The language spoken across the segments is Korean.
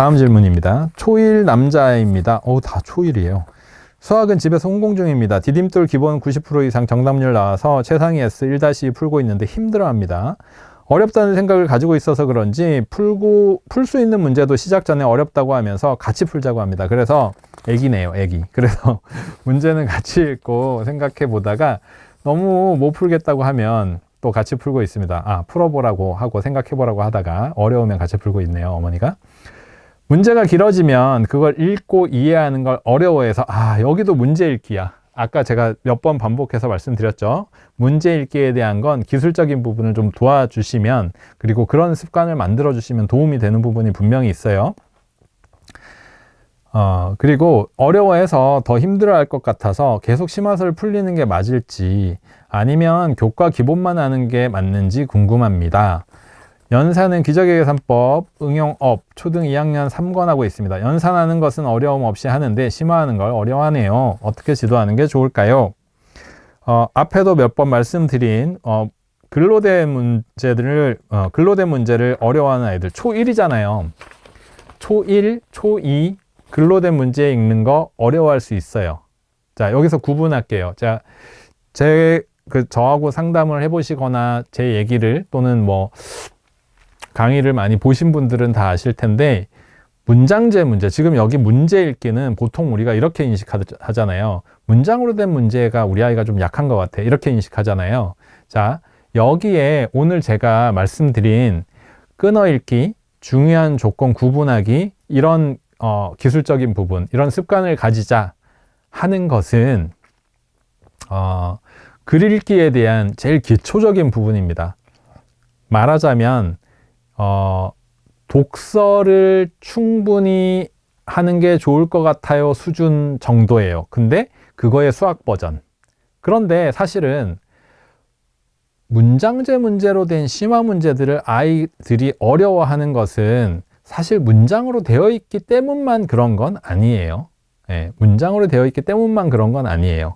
다음 질문입니다. 초1 남자입니다. 다 초1이에요. 수학은 집에서 혼공 중입니다. 디딤돌 기본 90% 이상 정답률 나와서 최상위 S 1-2 풀고 있는데 힘들어합니다. 어렵다는 생각을 가지고 있어서 그런지 풀 수 있는 문제도 시작 전에 어렵다고 하면서 같이 풀자고 합니다. 그래서 애기네요, 애기. 그래서 문제는 같이 읽고 생각해 보다가 너무 못 풀겠다고 하면 또 같이 풀고 있습니다. 풀어보라고 하고 생각해 보라고 하다가 어려우면 같이 풀고 있네요, 어머니가. 문제가 길어지면 그걸 읽고 이해하는 걸 어려워해서 여기도 문제 읽기야. 아까 제가 몇 번 반복해서 말씀드렸죠. 문제 읽기에 대한 건 기술적인 부분을 좀 도와주시면, 그리고 그런 습관을 만들어 주시면 도움이 되는 부분이 분명히 있어요. 그리고 어려워해서 더 힘들어할 것 같아서 계속 심화서를 풀리는 게 맞을지 아니면 교과 기본만 하는 게 맞는지 궁금합니다. 연산은 기적의 계산법, 응용업, 초등 2학년 3권 하고 있습니다. 연산하는 것은 어려움 없이 하는데 심화하는 걸 어려워하네요. 어떻게 지도하는 게 좋을까요? 앞에도 몇 번 말씀드린 근로대 문제를 어려워하는 아이들, 초1이잖아요. 초1, 초2 근로대 문제 읽는 거 어려워할 수 있어요. 자, 여기서 구분할게요. 자, 저하고 상담을 해보시거나 제 얘기를 또는 강의를 많이 보신 분들은 다 아실 텐데, 문장제 문제, 지금 여기 문제 읽기는 보통 우리가 이렇게 인식하잖아요. 문장으로 된 문제가 우리 아이가 좀 약한 것 같아, 이렇게 인식하잖아요. 자, 여기에 오늘 제가 말씀드린 끊어읽기, 중요한 조건 구분하기, 이런 기술적인 부분, 이런 습관을 가지자 하는 것은 글 읽기에 대한 제일 기초적인 부분입니다. 말하자면 독서를 충분히 하는 게 좋을 것 같아요 수준 정도예요. 근데 그거의 수학 버전. 그런데 사실은 문장제 문제로 된 심화 문제들을 아이들이 어려워하는 것은 사실 문장으로 되어 있기 때문만 그런 건 아니에요. 문장으로 되어 있기 때문만 그런 건 아니에요.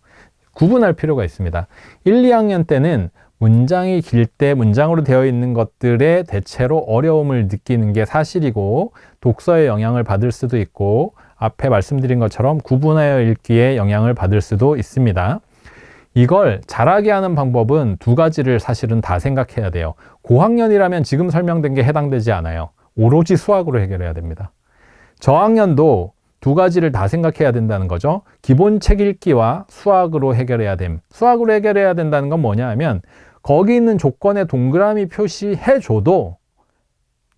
구분할 필요가 있습니다. 1, 2학년 때는 문장이 길 때 문장으로 되어 있는 것들에 대체로 어려움을 느끼는 게 사실이고, 독서에 영향을 받을 수도 있고, 앞에 말씀드린 것처럼 구분하여 읽기에 영향을 받을 수도 있습니다. 이걸 잘하게 하는 방법은 두 가지를 사실은 다 생각해야 돼요. 고학년이라면 지금 설명된 게 해당되지 않아요. 오로지 수학으로 해결해야 됩니다. 저학년도 두 가지를 다 생각해야 된다는 거죠. 기본 책 읽기와 수학으로 해결해야 됨. 수학으로 해결해야 된다는 건 뭐냐 하면, 거기 있는 조건에 동그라미 표시해줘도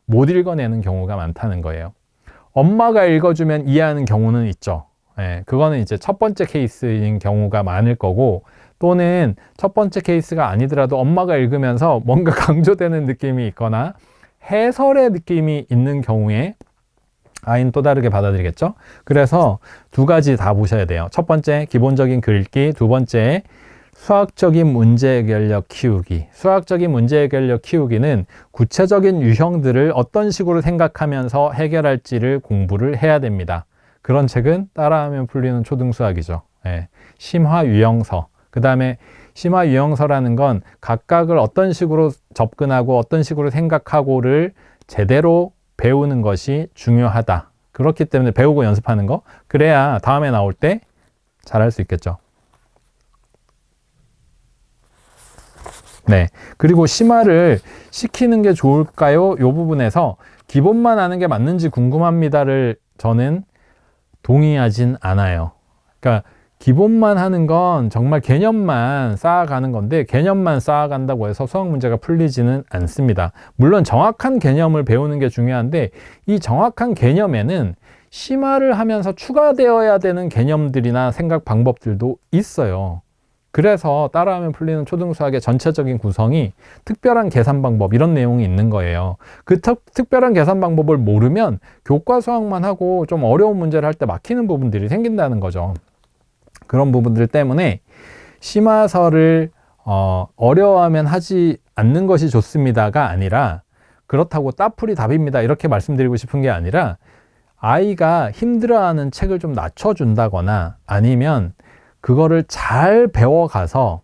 못 읽어내는 경우가 많다는 거예요. 엄마가 읽어주면 이해하는 경우는 있죠. 그거는 이제 첫 번째 케이스인 경우가 많을 거고, 또는 첫 번째 케이스가 아니더라도 엄마가 읽으면서 뭔가 강조되는 느낌이 있거나 해설의 느낌이 있는 경우에 아이는 또 다르게 받아들이겠죠. 그래서 두 가지 다 보셔야 돼요. 첫 번째, 기본적인 글 읽기. 두 번째, 수학적인 문제 해결력 키우기. 수학적인 문제 해결력 키우기는 구체적인 유형들을 어떤 식으로 생각하면서 해결할지를 공부를 해야 됩니다. 그런 책은 따라하면 풀리는 초등수학이죠. 심화 유형서. 그 다음에 심화 유형서라는 건 각각을 어떤 식으로 접근하고 어떤 식으로 생각하고를 제대로 배우는 것이 중요하다. 그렇기 때문에 배우고 연습하는 거. 그래야 다음에 나올 때 잘할 수 있겠죠. 그리고 심화를 시키는 게 좋을까요? 이 부분에서 기본만 하는 게 맞는지 궁금합니다를 저는 동의하진 않아요. 그러니까 기본만 하는 건 정말 개념만 쌓아가는 건데, 개념만 쌓아간다고 해서 수학 문제가 풀리지는 않습니다. 물론 정확한 개념을 배우는 게 중요한데, 이 정확한 개념에는 심화를 하면서 추가되어야 되는 개념들이나 생각 방법들도 있어요. 그래서 따라하면 풀리는 초등수학의 전체적인 구성이 특별한 계산 방법, 이런 내용이 있는 거예요. 그 특별한 계산 방법을 모르면 교과 수학만 하고 좀 어려운 문제를 할 때 막히는 부분들이 생긴다는 거죠. 그런 부분들 때문에 심화서를 어려워하면 하지 않는 것이 좋습니다가 아니라, 그렇다고 따풀이 답입니다 이렇게 말씀드리고 싶은 게 아니라, 아이가 힘들어하는 책을 좀 낮춰준다거나 아니면 그거를 잘 배워가서,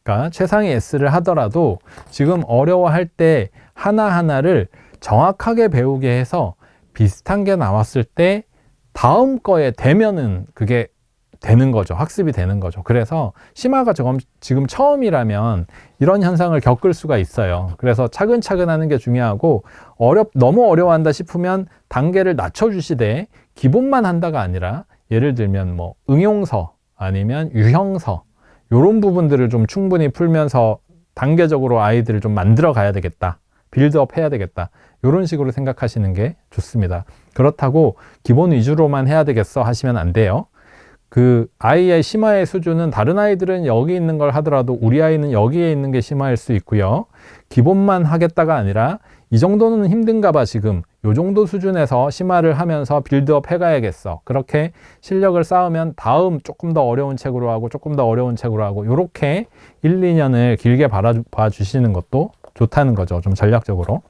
그러니까 최상위 S를 하더라도 지금 어려워할 때 하나하나를 정확하게 배우게 해서 비슷한 게 나왔을 때 다음 거에 되면은 그게 되는 거죠. 학습이 되는 거죠. 그래서 심화가 지금 처음이라면 이런 현상을 겪을 수가 있어요. 그래서 차근차근 하는 게 중요하고 너무 어려워한다 싶으면 단계를 낮춰주시되 기본만 한다가 아니라 예를 들면 뭐 응용서 아니면 유형서 이런 부분들을 좀 충분히 풀면서 단계적으로 아이들을 좀 만들어 가야 되겠다. 빌드업 해야 되겠다. 이런 식으로 생각하시는 게 좋습니다. 그렇다고 기본 위주로만 해야 되겠어 하시면 안 돼요. 그 아이의 심화의 수준은 다른 아이들은 여기 있는 걸 하더라도 우리 아이는 여기에 있는 게 심화일 수 있고요. 기본만 하겠다가 아니라 이 정도는 힘든가 봐 지금 요 정도 수준에서 심화를 하면서 빌드업 해가야겠어. 그렇게 실력을 쌓으면 다음 조금 더 어려운 책으로 하고 조금 더 어려운 책으로 하고 요렇게 1, 2년을 길게 봐주시는 것도 좋다는 거죠. 좀 전략적으로.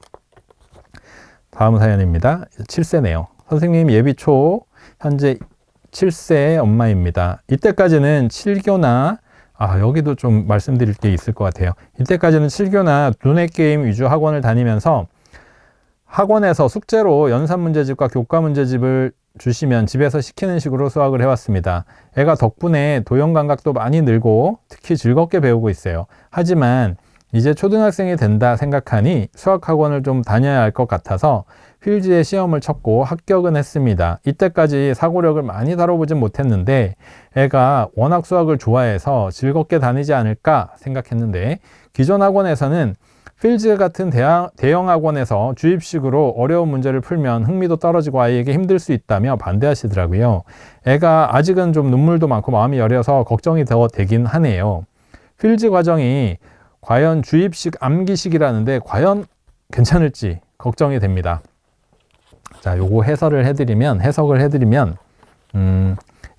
다음 사연입니다. 7세네요. 선생님 예비초 현재 7세 엄마입니다. 이때까지는 7교나 여기도 좀 말씀드릴 게 있을 것 같아요. 이때까지는 7교나 두뇌 게임 위주 학원을 다니면서 학원에서 숙제로 연산 문제집과 교과 문제집을 주시면 집에서 시키는 식으로 수학을 해왔습니다. 애가 덕분에 도형 감각도 많이 늘고 특히 즐겁게 배우고 있어요. 하지만 이제 초등학생이 된다 생각하니 수학학원을 좀 다녀야 할 것 같아서 필지에 시험을 쳤고 합격은 했습니다. 이때까지 사고력을 많이 다뤄보진 못했는데 애가 워낙 수학을 좋아해서 즐겁게 다니지 않을까 생각했는데 기존 학원에서는 필즈 같은 대형 학원에서 주입식으로 어려운 문제를 풀면 흥미도 떨어지고 아이에게 힘들 수 있다며 반대하시더라고요. 애가 아직은 좀 눈물도 많고 마음이 여려서 걱정이 더 되긴 하네요. 필즈 과정이 과연 주입식 암기식이라는데 과연 괜찮을지 걱정이 됩니다. 자, 요거 해석을 해드리면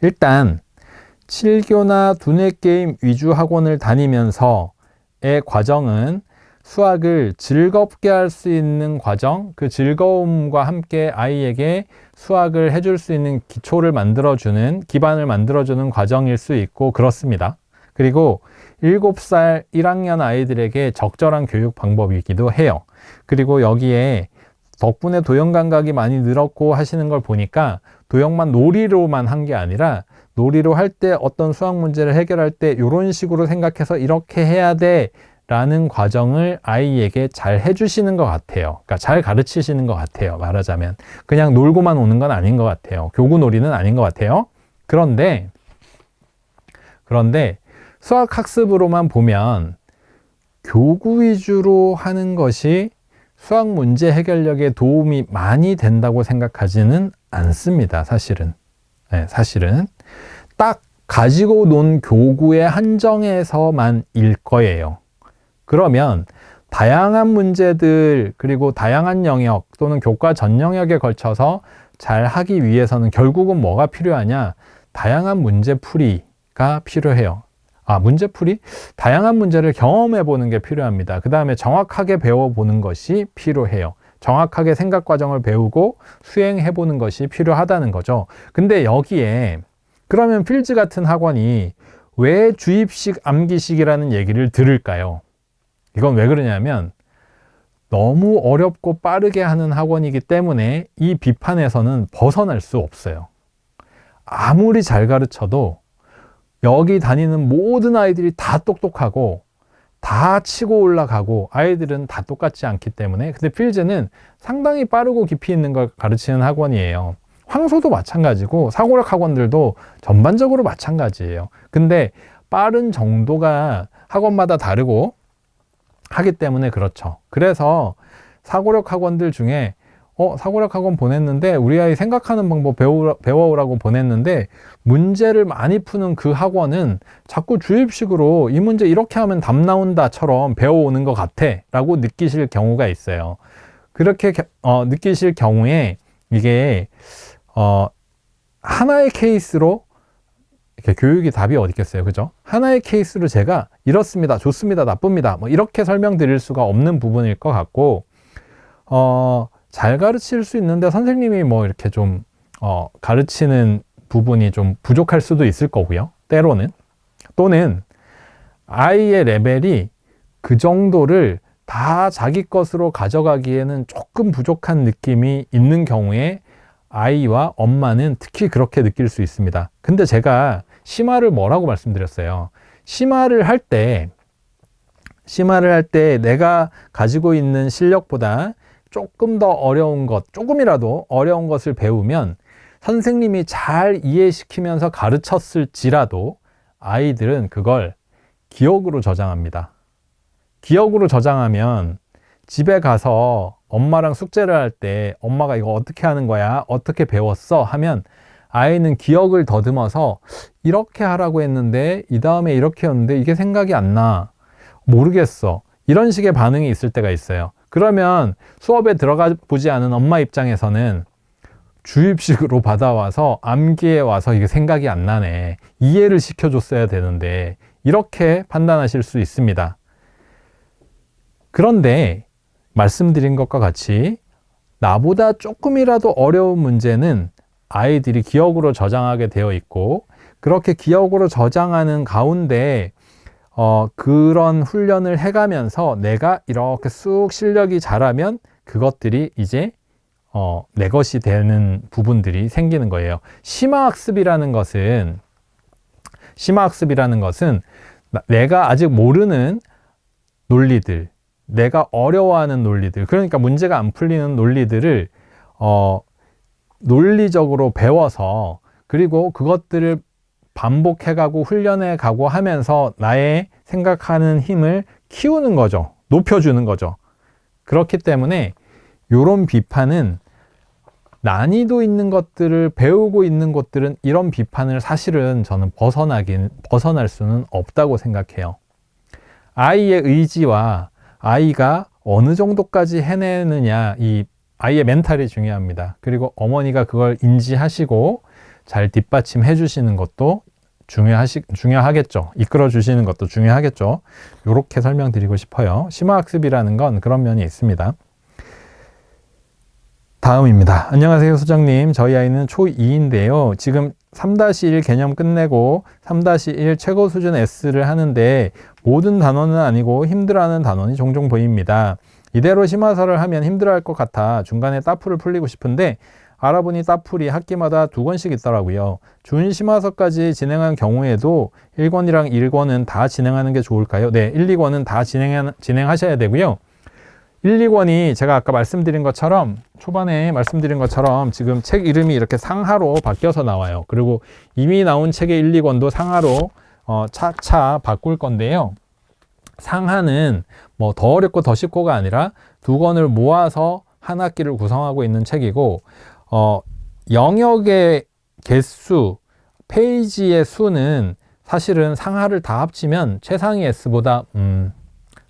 일단 7교나 두뇌 게임 위주 학원을 다니면서의 과정은 수학을 즐겁게 할 수 있는 과정, 그 즐거움과 함께 아이에게 수학을 해줄 수 있는 기초를 만들어주는, 기반을 만들어주는 과정일 수 있고 그렇습니다. 그리고 7살 1학년 아이들에게 적절한 교육 방법이기도 해요. 그리고 여기에 덕분에 도형 감각이 많이 늘었고 하시는 걸 보니까 도형만 놀이로만 한 게 아니라 놀이로 할 때 어떤 수학 문제를 해결할 때 이런 식으로 생각해서 이렇게 해야 돼 라는 과정을 아이에게 잘 해주시는 것 같아요. 그러니까 잘 가르치시는 것 같아요. 말하자면 그냥 놀고만 오는 건 아닌 것 같아요. 교구놀이는 아닌 것 같아요. 그런데 수학 학습으로만 보면 교구 위주로 하는 것이 수학 문제 해결력에 도움이 많이 된다고 생각하지는 않습니다. 사실은. 네, 사실은 딱 가지고 논 교구의 한정에서만일 거예요. 그러면 다양한 문제들 그리고 다양한 영역 또는 교과 전 영역에 걸쳐서 잘 하기 위해서는 결국은 뭐가 필요하냐? 다양한 문제풀이가 필요해요. 문제풀이? 다양한 문제를 경험해 보는 게 필요합니다. 그 다음에 정확하게 배워보는 것이 필요해요. 정확하게 생각 과정을 배우고 수행해 보는 것이 필요하다는 거죠. 근데 여기에 그러면 필즈 같은 학원이 왜 주입식 암기식이라는 얘기를 들을까요? 이건 왜 그러냐면 너무 어렵고 빠르게 하는 학원이기 때문에 이 비판에서는 벗어날 수 없어요. 아무리 잘 가르쳐도 여기 다니는 모든 아이들이 다 똑똑하고 다 치고 올라가고 아이들은 다 똑같지 않기 때문에 근데 필즈는 상당히 빠르고 깊이 있는 걸 가르치는 학원이에요. 황소도 마찬가지고 사고력 학원들도 전반적으로 마찬가지예요. 근데 빠른 정도가 학원마다 다르고 하기 때문에 그렇죠. 그래서 사고력 학원들 중에 사고력 학원 보냈는데 우리 아이 생각하는 방법 배워오라고 보냈는데 문제를 많이 푸는 그 학원은 자꾸 주입식으로 이 문제 이렇게 하면 답 나온다처럼 배워오는 것 같아 라고 느끼실 경우가 있어요. 그렇게 느끼실 경우에 이게 하나의 케이스로 이렇게 교육이 답이 어디 있겠어요. 그죠? 하나의 케이스로 제가 이렇습니다. 좋습니다. 나쁩니다. 뭐 이렇게 설명드릴 수가 없는 부분일 것 같고 잘 가르칠 수 있는데 선생님이 뭐 이렇게 좀 가르치는 부분이 좀 부족할 수도 있을 거고요. 때로는. 또는 아이의 레벨이 그 정도를 다 자기 것으로 가져가기에는 조금 부족한 느낌이 있는 경우에 아이와 엄마는 특히 그렇게 느낄 수 있습니다. 근데 제가 심화를 뭐라고 말씀드렸어요? 심화를 할 때 내가 가지고 있는 실력보다 조금 더 어려운 것, 조금이라도 어려운 것을 배우면 선생님이 잘 이해시키면서 가르쳤을지라도 아이들은 그걸 기억으로 저장합니다. 기억으로 저장하면 집에 가서 엄마랑 숙제를 할 때 엄마가 이거 어떻게 하는 거야? 어떻게 배웠어? 하면 아이는 기억을 더듬어서 이렇게 하라고 했는데 이 다음에 이렇게 했는데 이게 생각이 안 나. 모르겠어. 이런 식의 반응이 있을 때가 있어요. 그러면 수업에 들어가 보지 않은 엄마 입장에서는 주입식으로 받아와서 암기해 와서 이게 생각이 안 나네. 이해를 시켜줬어야 되는데 이렇게 판단하실 수 있습니다. 그런데 말씀드린 것과 같이 나보다 조금이라도 어려운 문제는 아이들이 기억으로 저장하게 되어 있고 그렇게 기억으로 저장하는 가운데 그런 훈련을 해가면서 내가 이렇게 쑥 실력이 자라면 그것들이 이제 내 것이 되는 부분들이 생기는 거예요. 심화학습이라는 것은 내가 아직 모르는 논리들, 내가 어려워하는 논리들, 그러니까 문제가 안 풀리는 논리들을 논리적으로 배워서 그리고 그것들을 반복해가고 훈련해가고 하면서 나의 생각하는 힘을 키우는 거죠. 높여주는 거죠. 그렇기 때문에 이런 비판은 난이도 있는 것들을 배우고 있는 것들은 이런 비판을 사실은 저는 벗어날 수는 없다고 생각해요. 아이의 의지와 아이가 어느 정도까지 해내느냐, 이 아이의 멘탈이 중요합니다. 그리고 어머니가 그걸 인지하시고 잘 뒷받침해 주시는 것도 중요하겠죠. 이끌어 주시는 것도 중요하겠죠. 이렇게 설명드리고 싶어요. 심화학습이라는 건 그런 면이 있습니다. 다음입니다. 안녕하세요, 소장님. 저희 아이는 초2인데요. 지금 3-1 개념 끝내고 3-1 최고 수준 S를 하는데 모든 단원은 아니고 힘들어하는 단원이 종종 보입니다. 이대로 심화서를 하면 힘들어할 것 같아 중간에 따풀을 풀리고 싶은데 알아보니 따풀이 학기마다 2권씩 있더라고요. 준 심화서까지 진행한 경우에도 1권이랑 1권은 다 진행하는 게 좋을까요? 네, 1, 2권은 다 진행하셔야 되고요. 1, 2권이 제가 아까 말씀드린 것처럼 초반에 말씀드린 것처럼 지금 책 이름이 이렇게 상하로 바뀌어서 나와요. 그리고 이미 나온 책의 1, 2권도 상하로 차차 바꿀 건데요. 상하는 뭐 더 어렵고 더 쉽고가 아니라 2권을 모아서 한 학기를 구성하고 있는 책이고 영역의 개수, 페이지의 수는 사실은 상하를 다 합치면 최상위 S보다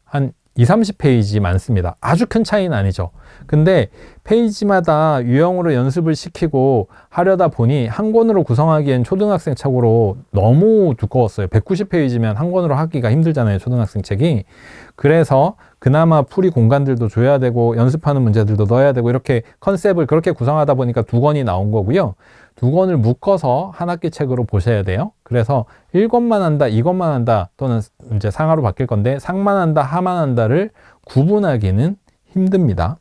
한 20-30페이지 많습니다. 아주 큰 차이는 아니죠. 근데 페이지마다 유형으로 연습을 시키고 하려다 보니 한 권으로 구성하기엔 초등학생 책으로 너무 두꺼웠어요. 190페이지면 한 권으로 하기가 힘들잖아요, 초등학생 책이. 그래서 그나마 풀이 공간들도 줘야 되고 연습하는 문제들도 넣어야 되고 이렇게 컨셉을 그렇게 구성하다 보니까 2권이 나온 거고요. 2권을 묶어서 한 학기 책으로 보셔야 돼요. 그래서 1권만 한다, 2권만 한다, 또는 이제 상하로 바뀔 건데 상만 한다, 하만 한다를 구분하기는 힘듭니다.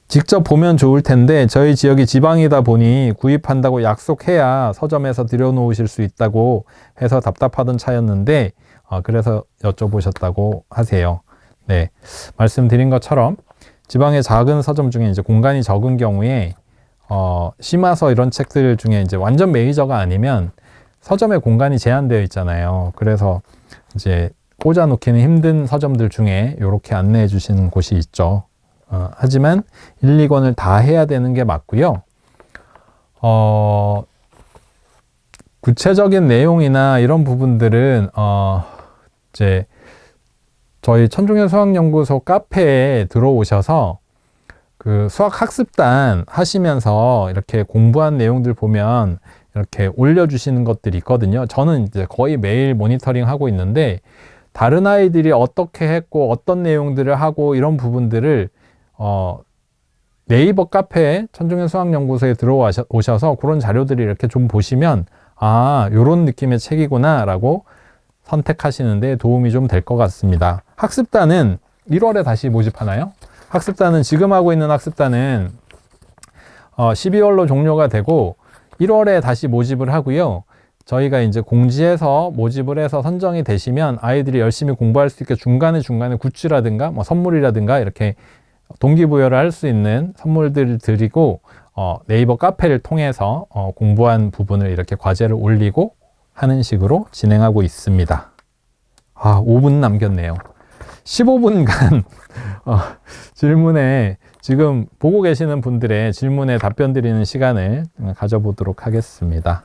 직접 보면 좋을 텐데 저희 지역이 지방이다 보니 구입한다고 약속해야 서점에서 들여놓으실 수 있다고 해서 답답하던 차였는데 그래서 여쭤보셨다고 하세요. 네, 말씀드린 것처럼 지방의 작은 서점 중에 이제 공간이 적은 경우에 심화서 이런 책들 중에 이제 완전 메이저가 아니면 서점의 공간이 제한되어 있잖아요. 그래서 이제 꽂아 놓기는 힘든 서점들 중에 이렇게 안내해 주시는 곳이 있죠. 하지만 1, 2권을 다 해야 되는 게 맞고요. 구체적인 내용이나 이런 부분들은 이제 저희 천종현 수학연구소 카페에 들어오셔서 그 수학학습단 하시면서 이렇게 공부한 내용들 보면 이렇게 올려주시는 것들이 있거든요. 저는 이제 거의 매일 모니터링 하고 있는데 다른 아이들이 어떻게 했고 어떤 내용들을 하고 이런 부분들을 네이버 카페에 천종현 수학연구소에 들어오셔서 그런 자료들이 이렇게 좀 보시면 요런 느낌의 책이구나 라고 선택하시는데 도움이 좀 될 것 같습니다. 학습단은 1월에 다시 모집하나요? 학습단은 지금 하고 있는 학습단은 12월로 종료가 되고 1월에 다시 모집을 하고요. 저희가 이제 공지해서 모집을 해서 선정이 되시면 아이들이 열심히 공부할 수 있게 중간에 굿즈라든가 뭐 선물이라든가 이렇게 동기부여를 할 수 있는 선물들을 드리고 네이버 카페를 통해서 공부한 부분을 이렇게 과제를 올리고 하는 식으로 진행하고 있습니다. 5분 남겼네요. 15분간 질문에 지금 보고 계시는 분들의 질문에 답변 드리는 시간을 가져보도록 하겠습니다.